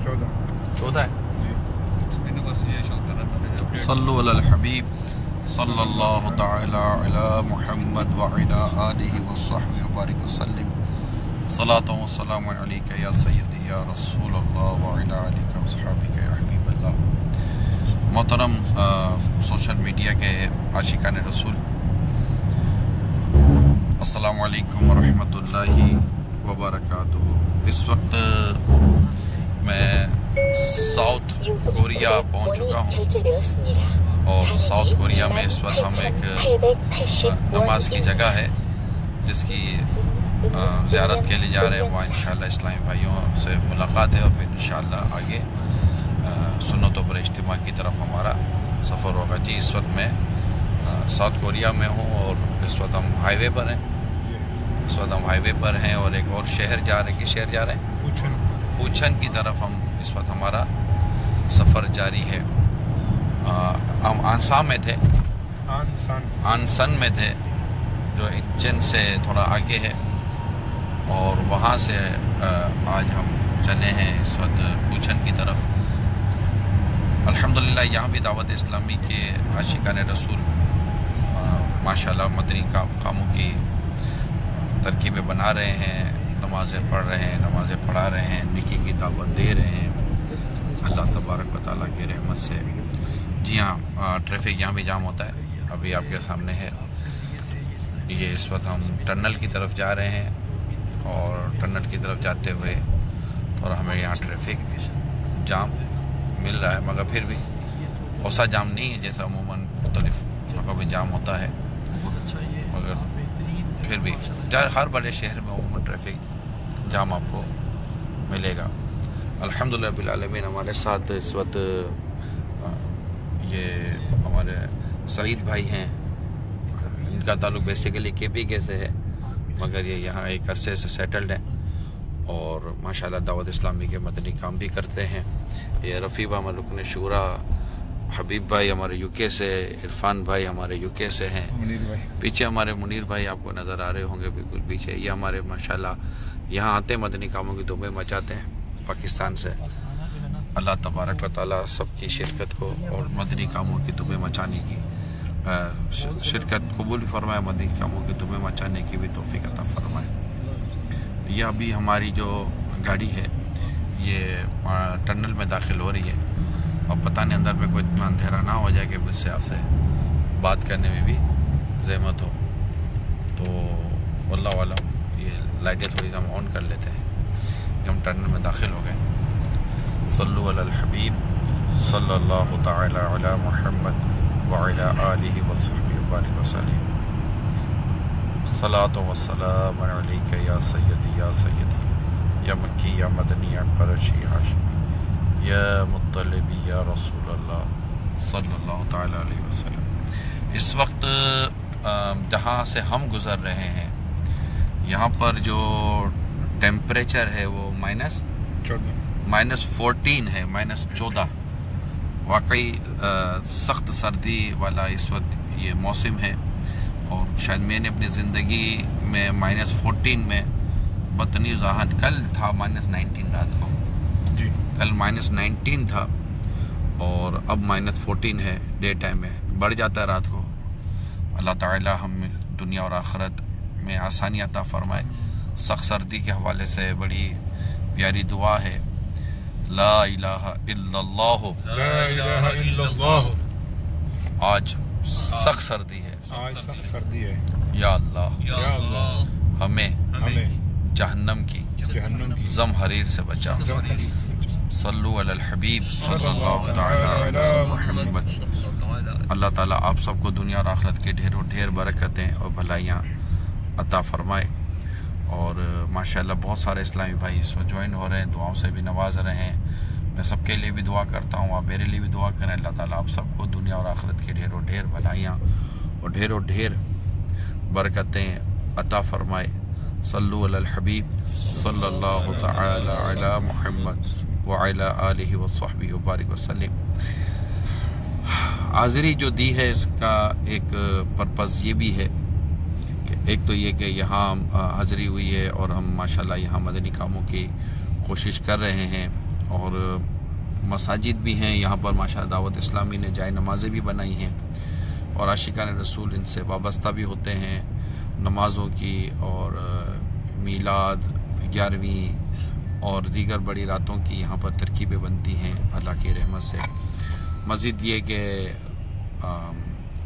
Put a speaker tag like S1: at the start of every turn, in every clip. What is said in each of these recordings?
S1: 14 ہے. صلو علی الحبیب صلی اللہ تعالی علی محمد وعلی آلہ وصحبہ وبارک وسلم. صلاۃ و سلام علیک یا سیدی یا رسول اللہ وعلی آلہ وصحبہ یا حبیب اللہ. محترم سوشل میڈیا کے عاشقان رسول، السلام علیکم ورحمۃ اللہ وبرکاتہ. اس وقت میں ساؤتھ کوریا پہنچ چکا ہوں، اور ساؤتھ کوریا میں اس وقت ہم ایک نماز کی جگہ ہے جس کی زیارت کے لیے جا رہے ہیں. وہاں انشاءاللہ اسلامی بھائیوں سے ملاقات ہے، اور پھر انشاءاللہ آگے سنت و اجتماع کی طرف ہمارا سفر ہوگا. جی اس وقت میں ساؤتھ کوریا میں ہوں، اور اس وقت ہم ہائی وے پر ہیں. اور ایک اور شہر جا رہے ہیں. کس شہر جا رہے ہیں؟ پوچھن کی طرف ہم اس وقت ہمارا سفر جاری ہے. ہم آنسان میں تھے، آنسن میں تھے جو انچن سے تھوڑا آگے ہے، اور وہاں سے آج ہم چلے ہیں اس وقت پوچھن کی طرف. الحمدللہ یہاں بھی دعوت اسلامی کے عاشقان رسول ماشاءاللہ مدنی کاموں کی ترکیبیں بنا رہے ہیں، نمازیں پڑھ رہے ہیں، نمازیں پڑھا رہے ہیں، نیکی کی دعوت دے رہے ہیں اللہ تبارک و تعالیٰ کی رحمت سے. جی ہاں، ٹریفک یہاں بھی جام ہوتا ہے. ابھی آپ کے سامنے ہے یہ. اس وقت ہم ٹنل کی طرف جا رہے ہیں، اور ٹنل کی طرف جاتے ہوئے اور ہمیں یہاں ٹریفک جام مل رہا ہے، مگر پھر بھی ایسا جام نہیں ہے جیسا عموماً مختلف جگہوں میں جام ہوتا ہے. مگر پھر بھی ہر بڑے شہر میں عموماً ٹریفک جام آپ کو ملے گا. الحمدللہ رب العالمین. ہمارے ساتھ اس وقت یہ ہمارے سعید بھائی ہیں. ان کا تعلق بیسیکلی KPK سے ہے، مگر یہ یہاں ایک عرصے سے سیٹلڈ ہیں، اور ماشاءاللہ دعوت اسلامی کے مدنی کام بھی کرتے ہیں. یہ رفیع ہمارے رکن شورا، حبیب بھائی ہمارے UK سے، عرفان بھائی ہمارے UK سے ہیں. پیچھے ہمارے منیر بھائی آپ کو نظر آ رہے ہوں گے بالکل پیچھے. یہ ہمارے ماشاءاللہ یہاں آتے ہیں، مدنی کاموں کی دھومیں مچاتے ہیں پاکستان سے. اللہ تبارک و تعالیٰ سب کی شرکت کو اور مدنی کاموں کی دھومیں مچانے کی شرکت قبول فرمائے، مدنی کاموں کی دھومیں مچانے کی بھی توفیق عطا فرمائے. یہ ابھی ہماری جو گاڑی ہے یہ ٹنل میں داخل ہو رہی ہے، اور پتہ نہیں اندر میں کوئی اتنا اندھیرا نہ ہو جائے کہ مجھ سے آپ سے بات کرنے میں بھی زحمت ہو. تو واللہ عالم یہ لائٹیں تھوڑی ہم آن کر لیتے ہیں. ہم ٹنل میں داخل ہو گئے. صلو علی الحبیب صلی اللہ تعالی علی محمد وعلی آلہ وصحبہ وبارک وسلم. صلاۃ و سلام علیک یا سیدی یا مکی یا مدنی یا قرشی ہاشمی یا مطلبی یا رسول اللہ صلی اللہ تعالی علیہ وسلم. اس وقت جہاں سے ہم گزر رہے ہیں یہاں پر جو ٹیمپریچر ہے وہ -14 ہے، -14. واقعی سخت سردی والا اس وقت یہ موسم ہے، اور شاید میں نے اپنی زندگی میں -14 میں بطنی ذہن کل تھا -19 رات کو. جی کل -19 تھا، اور اب -14 ہے ڈے ٹائم میں. بڑھ جاتا ہے رات کو. اللہ تعالی ہم دنیا اور آخرت میں آسانی عطا فرمائے. سخت سردی کے حوالے سے بڑی پیاری دعا ہے، لا الہ الا اللہ. آج سخت سردی ہے. یا اللہ ہمیں جہنم کی زم حریر سے بچا. صلو علی الحبیب صلی اللہ تعالی علی محمد. اللہ تعالیٰ آپ سب کو دنیا اور آخرت کی ڈھیر برکتیں اور بھلائیاں عطا فرمائے. اور ماشاءاللہ بہت سارے اسلامی بھائی اس وقت جوائن ہو رہے ہیں، دعاؤں سے بھی نواز رہے ہیں. میں سب کے لیے بھی دعا کرتا ہوں، آپ میرے لیے بھی دعا کریں. اللہ تعالیٰ آپ سب کو دنیا اور آخرت کی ڈھیر بھلائیاں اور ڈھیر برکتیں عطا فرمائے. صلو علی الحبیب صلی اللہ تعالی علی محمد وعلی آلہ وصحبہ وبارک وسلم. حاضری جو دی ہے اس کا ایک پرپس یہ بھی ہے کہ ایک تو یہ کہ یہاں حاضری ہوئی ہے، اور ہم ماشاءاللہ یہاں مدنی کاموں کی کوشش کر رہے ہیں. اور مساجد بھی ہیں یہاں پر ماشاءاللہ دعوت اسلامی نے جائے نمازیں بھی بنائی ہیں، اور عاشقان رسول ان سے وابستہ بھی ہوتے ہیں نمازوں کی، اور میلاد 11ویں اور دیگر بڑی راتوں کی یہاں پر ترکیبیں بنتی ہیں اللہ کی رحمت سے۔ مزید یہ کہ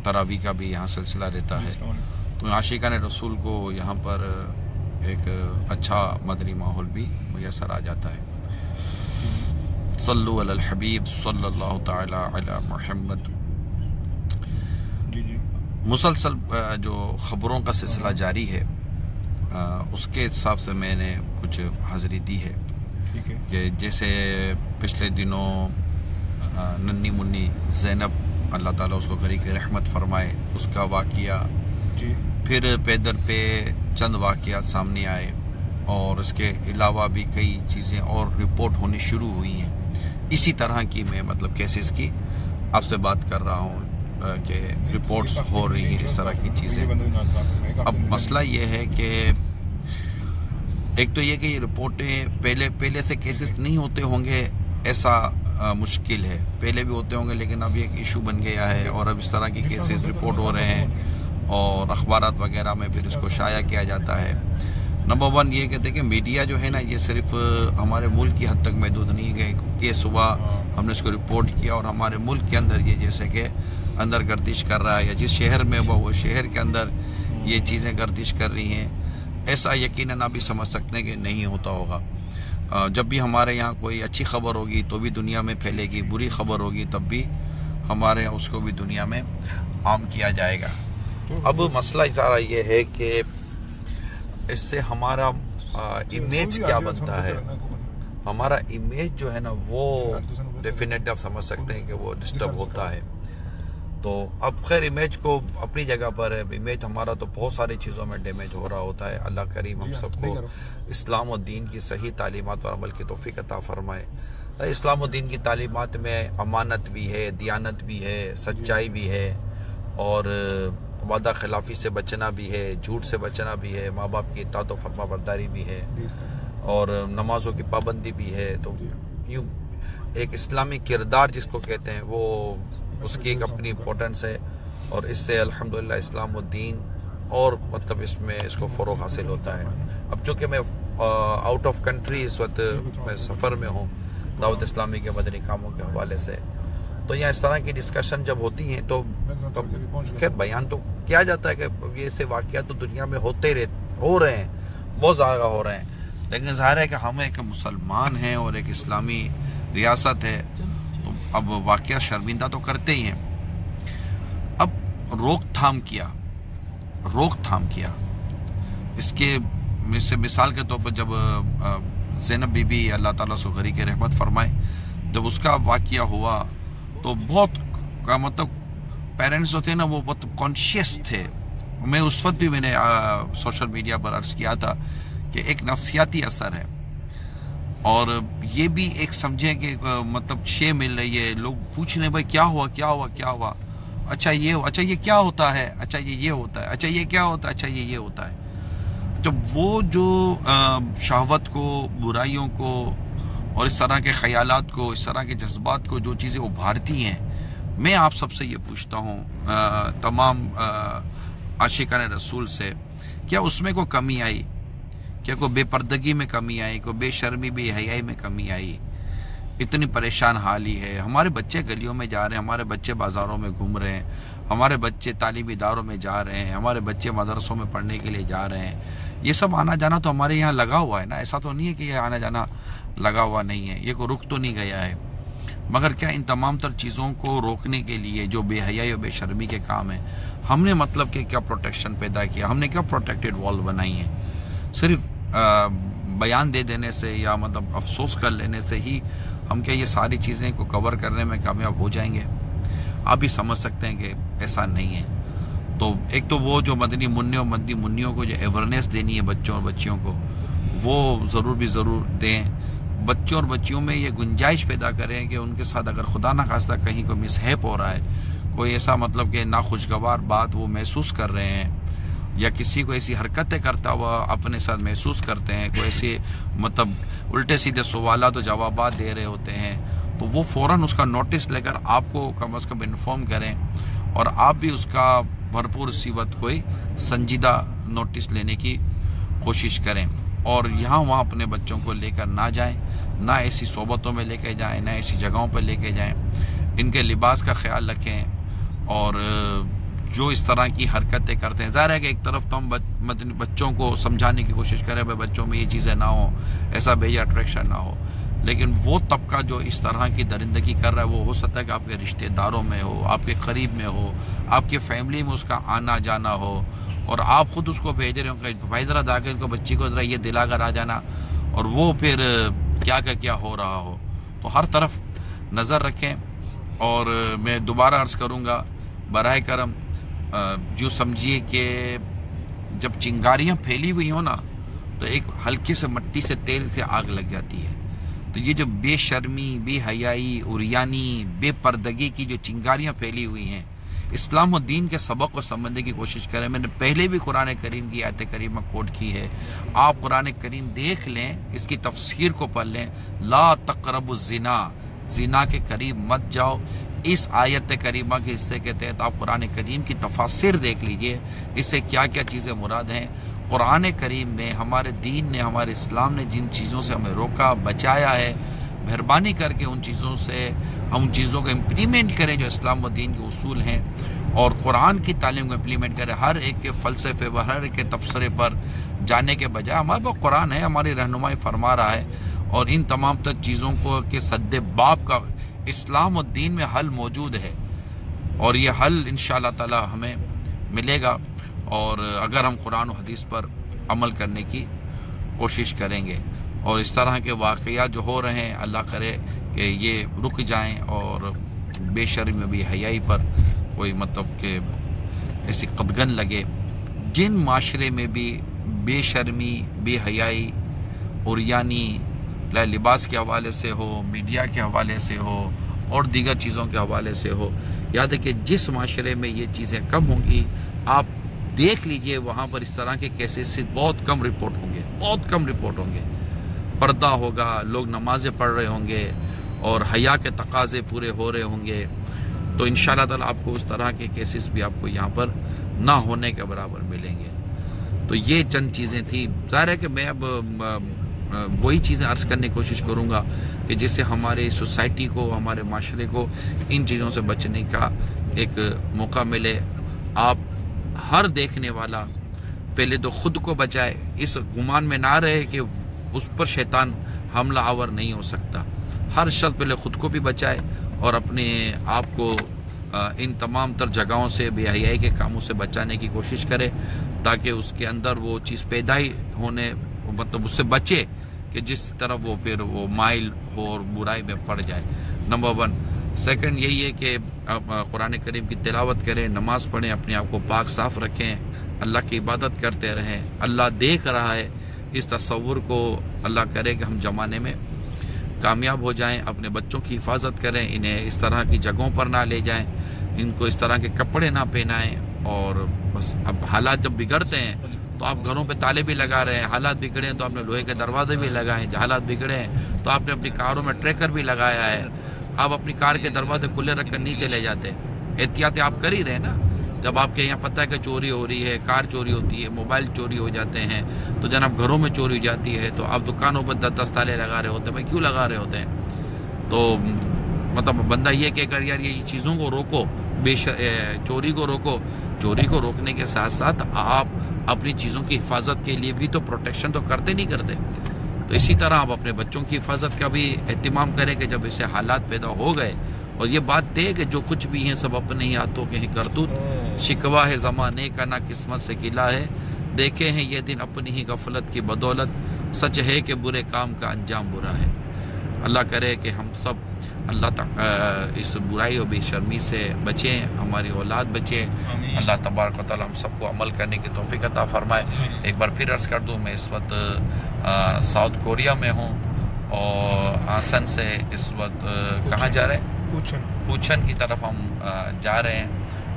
S1: تراویح کا بھی یہاں سلسلہ رہتا ہے، تو عاشقان رسول کو یہاں پر ایک اچھا مدنی ماحول بھی میسر آ جاتا ہے۔ صلو علی الحبیب صلی اللہ تعالی علی محمد۔ مسلسل جو خبروں کا سلسلہ جاری ہے، اس کے حساب سے میں نے کچھ حاضری دی ہے کہ جیسے پچھلے دنوں ننھی منی زینب اللہ تعالیٰ اس کو غریق رحمت فرمائے، اس کا واقعہ، پھر پیدر پہ چند واقعات سامنے آئے، اور اس کے علاوہ بھی کئی چیزیں اور رپورٹ ہونی شروع ہوئی ہیں اسی طرح کی۔ میں مطلب کیسز کی آپ سے بات کر رہا ہوں کہ رپورٹس ہو رہی ہیں اس طرح کی چیزیں۔ اب مسئلہ یہ ہے کہ ایک تو یہ کہ یہ رپورٹیں پہلے سے کیسز نہیں ہوتے ہوں گے ایسا مشکل ہے، پہلے بھی ہوتے ہوں گے، لیکن اب یہ ایک ایشو بن گیا ہے، اور اب اس طرح کی کیسز رپورٹ ہو رہے ہیں اور اخبارات وغیرہ میں پھر اس کو شائع کیا جاتا ہے۔ نمبر 1 یہ کہ دیکھیں میڈیا جو ہے نا، یہ صرف ہمارے ملک کی حد تک محدود نہیں ہے کہ صبح ہم نے اس کو رپورٹ کیا اور ہمارے ملک کے اندر یہ جیسے کہ اندر گردش کر رہا ہے، یا جس شہر میں وہ شہر کے اندر یہ چیزیں گردش کر رہی ہیں، ایسا یقیناً آپ بھی سمجھ سکتے ہیں کہ نہیں ہوتا ہوگا۔ جب بھی ہمارے یہاں کوئی اچھی خبر ہوگی تو بھی دنیا میں پھیلے گی، بری خبر ہوگی تب بھی ہمارے یہاں اس کو بھی دنیا میں عام کیا جائے گا۔ اب مسئلہ سارا یہ ہے کہ اس سے ہمارا امیج کیا بنتا ہے، ہمارا امیج جو ہے نا وہ ڈیفینیٹ آپ سمجھ سکتے ہیں کہ وہ ڈسٹرب ہوتا ہے۔ تو اب خیر امیج کو اپنی جگہ پر ہے، امیج ہمارا تو بہت ساری چیزوں میں ڈیمیج ہو رہا ہوتا ہے۔ اللہ کریم ہم سب کو اسلام و دین کی صحیح تعلیمات پر عمل کی توفیق عطا فرمائے۔ اسلام و دین کی تعلیمات میں امانت بھی ہے، دیانت بھی ہے، سچائی بھی ہے، اور وعدہ خلافی سے بچنا بھی ہے، جھوٹ سے بچنا بھی ہے، ماں باپ کی اطاعت و فرما برداری بھی ہے، اور نمازوں کی پابندی بھی ہے۔ تو یوں ایک اسلامی کردار جس کو کہتے ہیں وہ اس کی ایک اپنی امپورٹنس ہے، اور اس سے الحمدللہ اسلام الدین اور مطلب اس میں اس کو فروغ حاصل ہوتا ہے۔ اب چونکہ میں آؤٹ آف کنٹری اس وقت میں سفر میں ہوں دعوت اسلامی کے مدنی کاموں کے حوالے سے، تو یہاں اس طرح کی ڈسکشن جب ہوتی ہیں تو خیر بیان تو کیا جاتا ہے کہ یہ سے واقعات تو دنیا میں ہو رہے ہیں، بہت زیادہ ہو رہے ہیں، لیکن ظاہر ہے کہ ہم ایک مسلمان ہیں اور ایک اسلامی ریاست ہے، تو اب واقعہ شرمندہ تو کرتے ہی ہیں۔ اب روک تھام کیا اس کے مثال کے طور پر جب زینب بی بی اللہ تعالیٰ سے غریق رحمت فرمائے، جب اس کا واقعہ ہوا تو بہت مطلب پیرنٹس جو تھے نا وہ بہت کانشیس تھے۔ میں اس وقت بھی میں نے سوشل میڈیا پر عرض کیا تھا کہ ایک نفسیاتی اثر ہے، اور یہ بھی ایک سمجھیں کہ مطلب شے مل رہی ہے، لوگ پوچھ رہے ہیں بھائی کیا ہوا، اچھا یہ کیا ہوتا ہے، اچھا یہ ہوتا ہے، اچھا یہ کیا ہوتا ہے، اچھا یہ ہوتا ہے۔ جب وہ جو شہوت کو، برائیوں کو، اور اس طرح کے خیالات کو، اس طرح کے جذبات کو جو چیزیں ابھارتی ہیں، میں آپ سب سے یہ پوچھتا ہوں تمام عاشقان رسول سے، کیا اس میں کوئی کمی آئی؟ کیا کوئی بے پردگی میں کمی آئی؟ کوئی بے شرمی بے حیائی میں کمی آئی؟ اتنی پریشان حالی ہے، ہمارے بچے گلیوں میں جا رہے ہیں، ہمارے بچے بازاروں میں گھوم رہے ہیں، ہمارے بچے تعلیمی اداروں میں جا رہے ہیں، ہمارے بچے مدرسوں میں پڑھنے کے لیے جا رہے ہیں۔ یہ سب آنا جانا تو ہمارے یہاں لگا ہوا ہے نا، ایسا تو نہیں ہے کہ یہ آنا جانا لگا ہوا نہیں ہے، یہ کوئی رک تو نہیں گیا ہے۔ مگر کیا ان تمام تر چیزوں کو روکنے کے لیے جو بے حیائی اور بے شرمی کے کام ہیں، ہم نے مطلب کہ کیا پروٹیکشن پیدا کیا، ہم نے کیا پروٹیکٹڈ وال بنائی ہیں؟ صرف بیان دے دینے سے یا مطلب افسوس کر لینے سے ہی ہم کیا یہ ساری چیزیں کو کور کرنے میں کامیاب ہو جائیں گے؟ آپ بھی سمجھ سکتے ہیں کہ ایسا نہیں ہے۔ تو ایک تو وہ جو مدنی منع اور مدنی منیوں کو جو ایورنیس دینی ہے بچوں اور بچیوں کو، وہ ضرور دیں۔ بچوں اور بچیوں میں یہ گنجائش پیدا کریں کہ ان کے ساتھ اگر خدا نخواستہ کہیں کوئی مس ہیپ ہو رہا ہے، کوئی ایسا مطلب کہ ناخوشگوار بات وہ محسوس کر رہے ہیں، یا کسی کو ایسی حرکتیں کرتا ہوا اپنے ساتھ محسوس کرتے ہیں، کوئی ایسے مطلب الٹے سیدھے سوالات و جوابات دے رہے ہوتے ہیں، تو وہ فوراً اس کا نوٹس لے کر آپ کو کم از کم انفارم کریں، اور آپ بھی اس کا بھرپور اسی وقت کوئی سنجیدہ نوٹس لینے کی کوشش کریں، اور یہاں وہاں اپنے بچوں کو لے کر نہ جائیں، نہ ایسی صحبتوں میں لے کے جائیں، نہ ایسی جگہوں پہ لے کے جائیں، ان کے لباس کا خیال رکھیں، اور جو اس طرح کی حرکتیں کرتے ہیں، ظاہر ہے کہ ایک طرف تو ہم بچوں کو سمجھانے کی کوشش کریں بھائی بچوں میں یہ چیزیں نہ ہوں، ایسا بے اٹریکشن نہ ہو، لیکن وہ طبقہ جو اس طرح کی درندگی کر رہا ہے وہ ہو سکتا ہے کہ آپ کے رشتہ داروں میں ہو، آپ کے قریب میں ہو، آپ کے فیملی میں اس کا آنا جانا ہو، اور آپ خود اس کو بھیج رہے ہوں کہ بھائی ذرا جا کے ان کو بچی کو ذرا یہ دلا کر آ جانا، اور وہ پھر کیا ہو رہا ہو۔ تو ہر طرف نظر رکھیں، اور میں دوبارہ عرض کروں گا براہ کرم جو سمجھیے کہ جب چنگاریاں پھیلی ہوئی ہوں نا تو ایک ہلکے سے مٹی سے تیل سے آگ لگ جاتی ہے، تو یہ جو بے شرمی، بے حیائی، عریانی، بے پردگی کی جو چنگاریاں پھیلی ہوئی ہیں، اسلام و دین کے سبق کو سمجھنے کی کوشش کریں۔ میں نے پہلے بھی قرآن کریم کی آیت کریمہ کوٹ کی ہے، آپ قرآن کریم دیکھ لیں، اس کی تفسیر کو پڑھ لیں، لا تقربوا الزنا، زنا کے قریب مت جاؤ۔ اس آیت کریمہ کے حصے کے تحت آپ قرآن کریم کی تفاسیر دیکھ لیجئے، اس سے کیا کیا چیزیں مراد ہیں۔ قرآن کریم میں ہمارے دین نے، ہمارے اسلام نے جن چیزوں سے ہمیں روکا، بچایا ہے، مہربانی کر کے ان چیزوں سے ہم چیزوں کو امپلیمنٹ کریں جو اسلام و دین کے اصول ہیں، اور قرآن کی تعلیم کو امپلیمنٹ کریں، ہر ایک کے فلسفے پر، ہر ایک کے تبصرے پر جانے کے بجائے ہمارے پاس قرآن ہے، ہماری رہنمائی فرما رہا ہے، اور ان تمام تر چیزوں کو کے سد باب کا اسلام و دین میں حل موجود ہے، اور یہ حل انشاءاللہ تعالی ہمیں ملے گا، اور اگر ہم قرآن و حدیث پر عمل کرنے کی کوشش کریں گے، اور اس طرح کے واقعات جو ہو رہے ہیں اللہ کرے کہ یہ رک جائیں، اور بے شرمی بے حیائی پر کوئی مطلب کہ ایسی قدغن لگے۔ جن معاشرے میں بھی بے شرمی، بے حیائی، عریانی، لباس کے حوالے سے ہو، میڈیا کے حوالے سے ہو، اور دیگر چیزوں کے حوالے سے ہو، یاد ہے کہ جس معاشرے میں یہ چیزیں کم ہوں گی، آپ دیکھ لیجئے وہاں پر اس طرح کے کیسز بہت کم رپورٹ ہوں گے، پردہ ہوگا، لوگ نمازیں پڑھ رہے ہوں گے، اور حیا کے تقاضے پورے ہو رہے ہوں گے، تو انشاءاللہ تعالی آپ کو اس طرح کے کیسز بھی آپ کو یہاں پر نہ ہونے کے برابر ملیں گے۔ تو یہ چند چیزیں تھیں، ظاہر ہے کہ میں اب وہی چیزیں عرض کرنے کی کوشش کروں گا کہ جس سے ہمارے سوسائٹی کو، ہمارے معاشرے کو ان چیزوں سے بچنے کا ایک موقع ملے۔ آپ ہر دیکھنے والا پہلے تو خود کو بچائے، اس گمان میں نہ رہے کہ اس پر شیطان حملہ آور نہیں ہو سکتا۔ ہر شخص پہلے خود کو بھی بچائے، اور اپنے آپ کو ان تمام تر جگہوں سے، بے حیائی کے کاموں سے بچانے کی کوشش کرے، تاکہ اس کے اندر وہ چیز پیدا ہی ہونے، مطلب اس سے بچے کہ جس طرح وہ پھر وہ مائل ہو اور برائی میں پڑ جائے۔ نمبر 1۔ سیکنڈ یہی ہے کہ قرآن کریم کی تلاوت کریں، نماز پڑھیں، اپنے آپ کو پاک صاف رکھیں، اللہ کی عبادت کرتے رہیں۔ اللہ دیکھ رہا ہے، اس تصور کو اللہ کرے کہ ہم زمانے میں کامیاب ہو جائیں۔ اپنے بچوں کی حفاظت کریں، انہیں اس طرح کی جگہوں پر نہ لے جائیں، ان کو اس طرح کے کپڑے نہ پہنائیں، اور بس اب حالات جب بگڑتے ہیں تو آپ گھروں پہ تالے بھی لگا رہے ہیں، حالات بگڑے ہیں تو آپ نے لوہے کے دروازے بھی لگائے ہیں، حالات بگڑے ہیں تو آپ نے اپنی کاروں میں ٹریکر بھی لگایا ہے، آپ اپنی کار کے دروازے کھلے رکھ کر نہیں چلے جاتے۔ احتیاطیں آپ کر ہی رہے نا، جب آپ کے یہاں پتہ ہے کہ چوری ہو رہی ہے، کار چوری ہوتی ہے، موبائل چوری ہو جاتے ہیں، تو جناب گھروں میں چوری ہو جاتی ہے تو آپ دکانوں پر 10 تالے لگا رہے ہوتے ہیں۔ بھائی کیوں لگا رہے ہوتے ہیں؟ تو مطلب بندہ یہ کہ اگر یار یہ چیزوں کو روکو، چوری کو روکو، چوری کو روکنے کے ساتھ ساتھ آپ اپنی چیزوں کی حفاظت کے لیے بھی تو پروٹیکشن تو کرتے نہیں کرتے، تو اسی طرح آپ اپنے بچوں کی حفاظت کا بھی اہتمام کریں کہ جب اسے حالات پیدا ہو گئے، اور یہ بات طے کہ جو کچھ بھی ہیں سب اپنے ہی ہاتھوں کے ہی کرتوت، شکوہ ہے زمانے کا نہ قسمت سے گلا ہے، دیکھے ہیں یہ دن اپنی ہی غفلت کی بدولت، سچ ہے کہ برے کام کا انجام برا ہے۔ اللہ کرے کہ ہم سب اس برائی و بے شرمی سے بچیں، ہماری اولاد بچے، اللہ تبارک و تعالی ہم سب کو عمل کرنے کی توفیق عطا فرمائے۔ ایک بار پھر عرض کر دوں، میں اس وقت ساؤتھ کوریا میں ہوں، اور آسن سے اس وقت کہاں جا رہے ہیں؟ پوچھن کی طرف ہم جا رہے ہیں،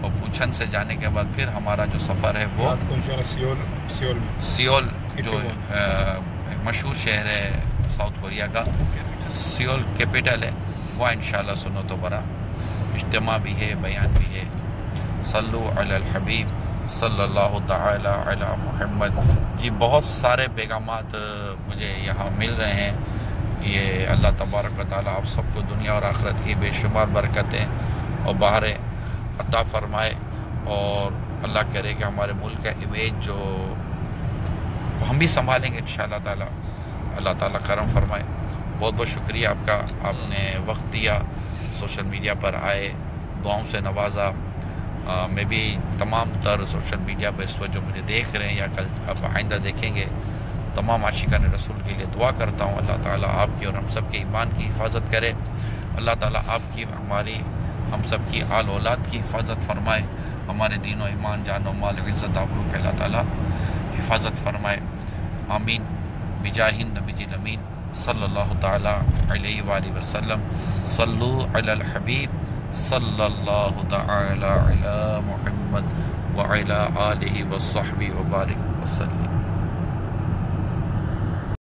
S1: اور پوچھن سے جانے کے بعد پھر ہمارا جو سفر ہے وہ
S2: رات کو انشاءاللہ
S1: سیول جو ایک مشہور شہر ہے ساؤتھ کوریا کا، سیول کیپٹل ہے، وہ انشاءاللہ سنت و برا اجتماع بھی ہے، بیان بھی ہے۔ صلو علی الحبیب صلی اللہ تعالی علی محمد۔ جی بہت سارے پیغامات مجھے یہاں مل رہے ہیں۔ یہ اللہ تبارک و تعالی آپ سب کو دنیا اور آخرت کی بے شمار برکتیں اور بہاریں عطا فرمائے، اور اللہ کرے کہ ہمارے ملک کا امیج جو ہم بھی سنبھالیں گے انشاءاللہ تعالی، اللہ تعالیٰ کرم فرمائے۔ بہت بہت شکریہ آپ کا، آپ نے وقت دیا، سوشل میڈیا پر آئے، دعاؤں سے نوازا۔ میں بھی تمام تر سوشل میڈیا پر اس وقت جو مجھے دیکھ رہے ہیں یا کل اب آئندہ دیکھیں گے، تمام عاشقان رسول کے لیے دعا کرتا ہوں اللہ تعالیٰ آپ کی اور ہم سب کے ایمان کی حفاظت کرے، اللہ تعالیٰ آپ کی، ہماری، ہم سب کی آل اولاد کی حفاظت فرمائے، ہمارے دین و ایمان، جان و مال، عزت آبرو کے اللہ تعالیٰ حفاظت فرمائے، آمین بجاہ النبی الامین صلی اللہ تعالیٰ علیہ وآلہ وسلم۔ صلو علی الحبیب صلی اللہ تعالیٰ علی محمد وعلی آلہ وصحبہ وبارک وسلم۔